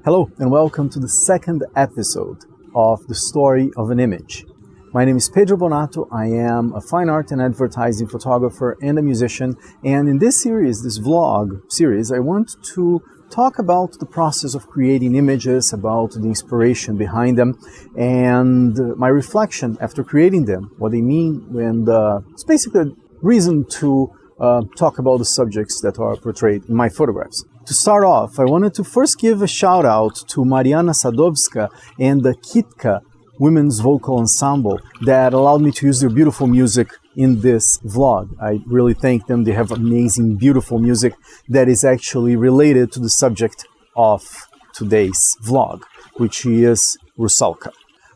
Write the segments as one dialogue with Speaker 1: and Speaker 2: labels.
Speaker 1: Hello and welcome to the second episode of The Story of an Image. My name is Pedro Bonatto. I am a fine art and advertising photographer and a musician. And in this series, this vlog series, I want to talk about the process of creating images, about the inspiration behind them, and my reflection after creating them, what they mean, and it's basically a reason to talk about the subjects that are portrayed in my photographs. To start off, I wanted to first give a shout out to Mariana Sadowska and the Kitka Women's Vocal Ensemble that allowed me to use their beautiful music in this vlog. I really thank them. They have amazing, beautiful music that is actually related to the subject of today's vlog, which is Rusalka.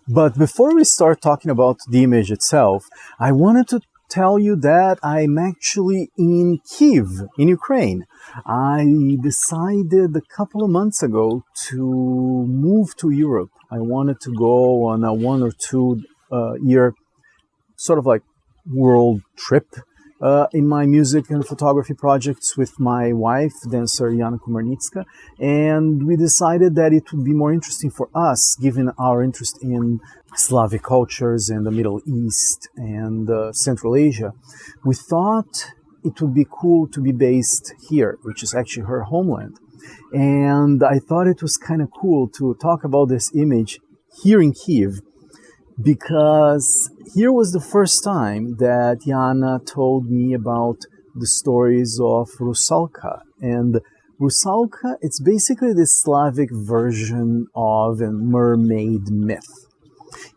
Speaker 1: But before we start talking about the image itself, I wanted to tell you that I'm actually in Kyiv, in Ukraine. I decided a couple of months ago to move to Europe. I wanted to go on a 1 or 2 year sort of like world trip in my music and photography projects with my wife, dancer Yana Komarnitska, and we decided that it would be more interesting for us, given our interest in Slavic cultures and the Middle East and Central Asia. We thought it would be cool to be based here, which is actually her homeland. And I thought it was kind of cool to talk about this image here in Kyiv, because here was the first time that Yana told me about the stories of Rusalka. And Rusalka, it's basically the Slavic version of a mermaid myth.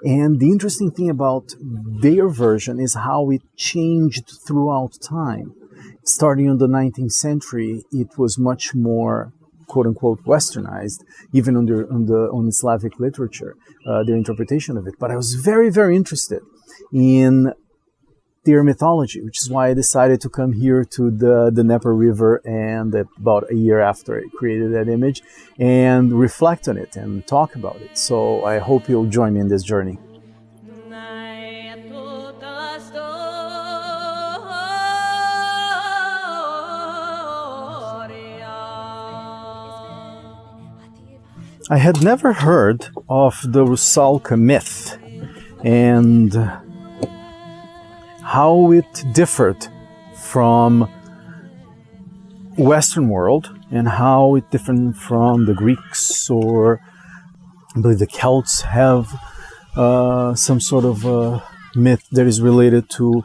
Speaker 1: And the interesting thing about their version is how it changed throughout time. Starting in the 19th century, it was much more quote-unquote westernized, even on the Slavic literature, their interpretation of it. But I was very, very interested in their mythology, which is why I decided to come here to the Dnieper River, and about a year after I created that image, and reflect on it and talk about it. So I hope you'll join me in this journey. I had never heard of the Rusalka myth and how it differed from Western world and how it differed from the Greeks, or I believe the Celts have some sort of myth that is related to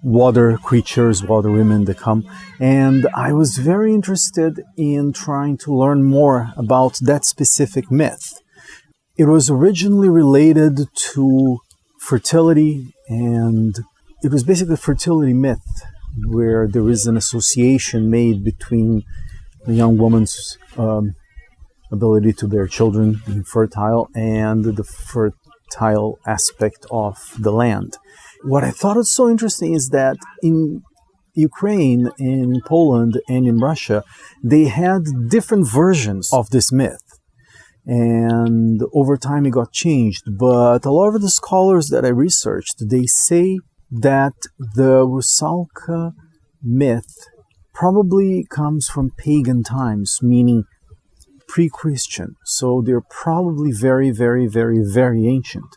Speaker 1: water creatures, water women that come. And I was very interested in trying to learn more about that specific myth. It was originally related to fertility, and it was basically a fertility myth where there is an association made between the young woman's ability to bear children, being fertile, and the fertile aspect of the land. What I thought was so interesting is that in Ukraine, in Poland, and in Russia, they had different versions of this myth. And over time it got changed. But a lot of the scholars that I researched, they say that the Rusalka myth probably comes from pagan times, meaning pre-Christian. So they're probably very, very, very, very ancient.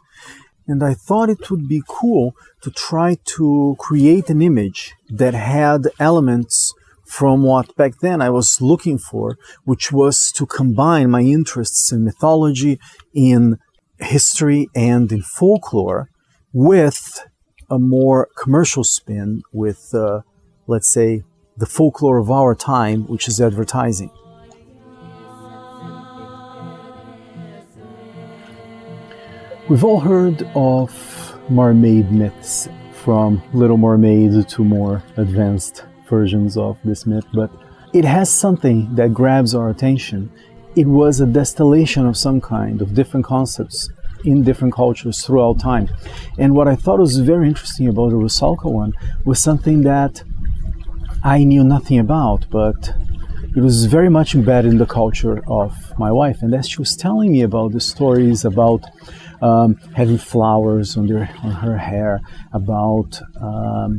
Speaker 1: And I thought it would be cool to try to create an image that had elements from what back then I was looking for, which was to combine my interests in mythology, in history, and in folklore with a more commercial spin with, let's say, the folklore of our time, which is advertising. We've all heard of mermaid myths, from Little Mermaid to more advanced versions of this myth, but it has something that grabs our attention. It was a distillation of some kind, of different concepts in different cultures throughout time. And what I thought was very interesting about the Rusalka one was something that I knew nothing about, but it was very much embedded in the culture of my wife. And as she was telling me about the stories about having flowers on her hair, about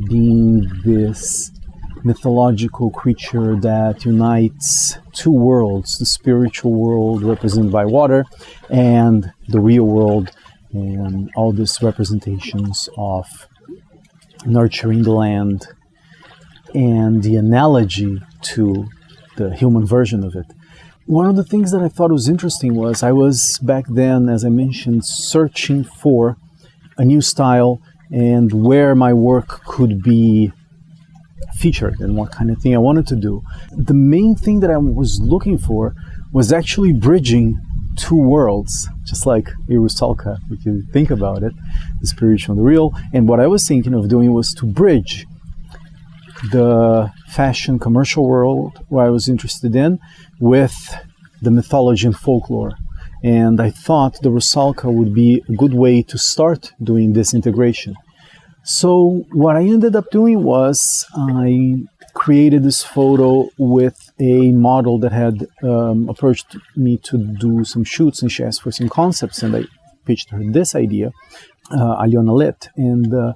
Speaker 1: being this mythological creature that unites two worlds, the spiritual world represented by water and the real world, and all these representations of nurturing the land and the analogy to the human version of it. One of the things that I thought was interesting was I was back then, as I mentioned, searching for a new style and where my work could be featured and what kind of thing I wanted to do. The main thing that I was looking for was actually bridging two worlds, just like a Rusalka, if you think about it, the spiritual and the real. And what I was thinking of doing was to bridge the fashion commercial world, where I was interested in, with the mythology and folklore. And I thought the Rusalka would be a good way to start doing this integration. So what I ended up doing was I created this photo with a model that had approached me to do some shoots, and she asked for some concepts, and I pitched her this idea, Alona Lytt, and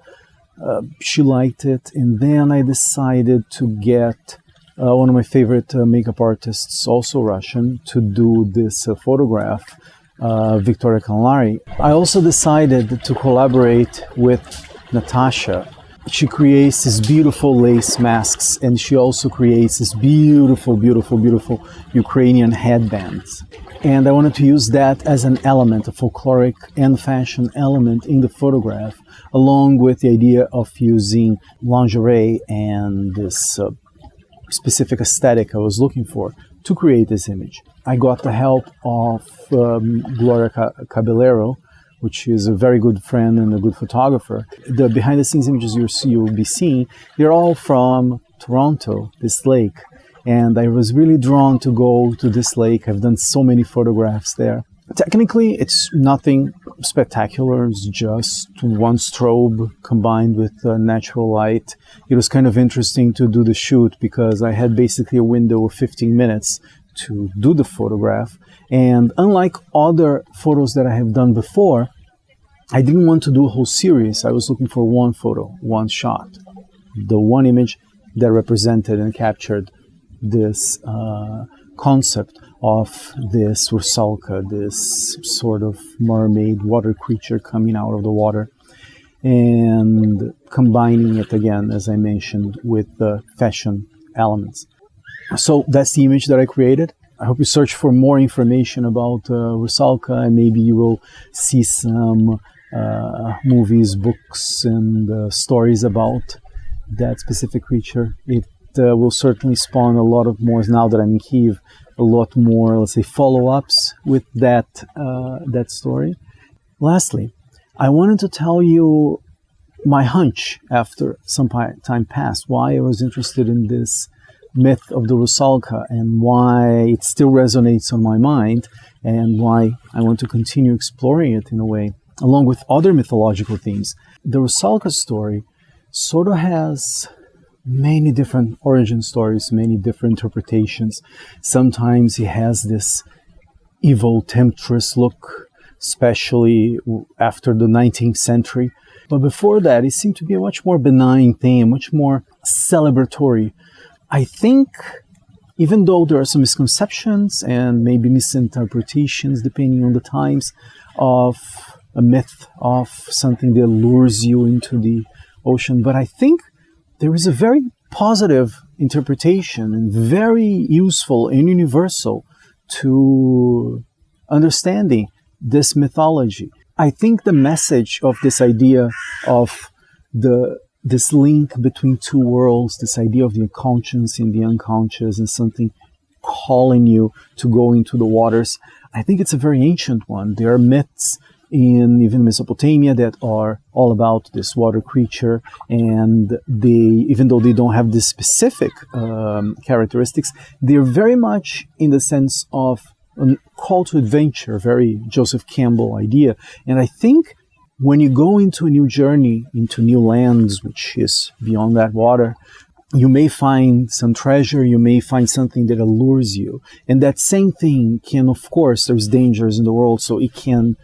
Speaker 1: she liked it. And then I decided to get one of my favorite makeup artists, also Russian, to do this photograph, Victoria Khanlari. I also decided to collaborate with Natasha. She creates these beautiful lace masks, and she also creates this beautiful, beautiful, beautiful Ukrainian headbands. And I wanted to use that as an element, a folkloric and fashion element in the photograph, along with the idea of using lingerie and this specific aesthetic I was looking for to create this image. I got the help of Gloria Caballero, which is a very good friend and a good photographer. The behind-the-scenes images you'll be seeing, they're all from Toronto, this lake. And I was really drawn to go to this lake. I've done so many photographs there. Technically, it's nothing spectacular. It's just one strobe combined with natural light. It was kind of interesting to do the shoot because I had basically a window of 15 minutes to do the photograph. And unlike other photos that I have done before, I didn't want to do a whole series. I was looking for one photo, one shot, the one image that represented and captured this concept of this Rusalka, this sort of mermaid water creature coming out of the water, and combining it again, as I mentioned, with the fashion elements. So that's the image that I created. I hope you search for more information about Rusalka, and maybe you will see some movies, books, and stories about that specific creature. It will certainly spawn a lot of more, now that I'm in Kyiv, a lot more, let's say, follow-ups with that story. Lastly, I wanted to tell you my hunch after some time passed, why I was interested in this myth of the Rusalka and why it still resonates on my mind, and why I want to continue exploring it in a way, along with other mythological themes. The Rusalka story sort of has many different origin stories, many different interpretations. Sometimes he has this evil, temptress look, especially after the 19th century. But before that, it seemed to be a much more benign theme, much more celebratory. I think, even though there are some misconceptions and maybe misinterpretations, depending on the times, of a myth, of something that lures you into the ocean, but I think there is a very positive interpretation and very useful and universal to understanding this mythology. I think the message of this idea of this link between two worlds, this idea of the conscious and the unconscious, and something calling you to go into the waters, I think it's a very ancient one. There are myths in even Mesopotamia that are all about this water creature, and they, even though they don't have this specific characteristics, they're very much in the sense of a call to adventure, very Joseph Campbell idea. And I think when you go into a new journey, into new lands, which is beyond that water, you may find some treasure, you may find something that allures you. And that same thing can, of course, there's dangers in the world, so it can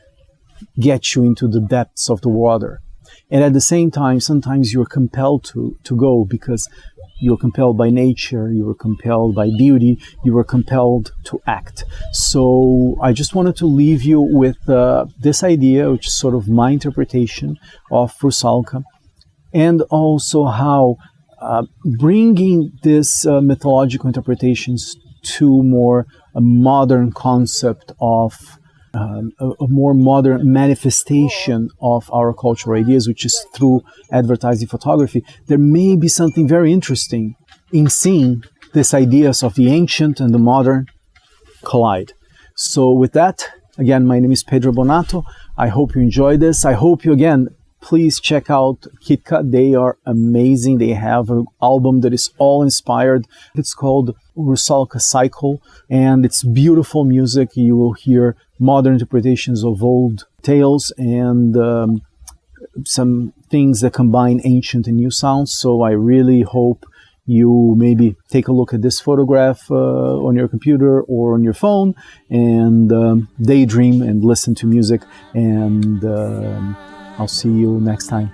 Speaker 1: get you into the depths of the water. And at the same time, sometimes you're compelled to go, because You were compelled by nature, you were compelled by beauty, you were compelled to act. So I just wanted to leave you with this idea, which is sort of my interpretation of Rusalka, and also how bringing this mythological interpretations to more a modern concept of a more modern manifestation of our cultural ideas, which is through advertising photography. There may be something very interesting in seeing these ideas of the ancient and the modern collide. So with that, again, my name is Pedro Bonatto. I hope you enjoyed this. I hope you, again, please check out Kitka. They are amazing. They have an album that is all inspired. It's called Rusalka Cycle, and it's beautiful music. You will hear modern interpretations of old tales and some things that combine ancient and new sounds. So I really hope you maybe take a look at this photograph on your computer or on your phone and daydream and listen to music. And I'll see you next time.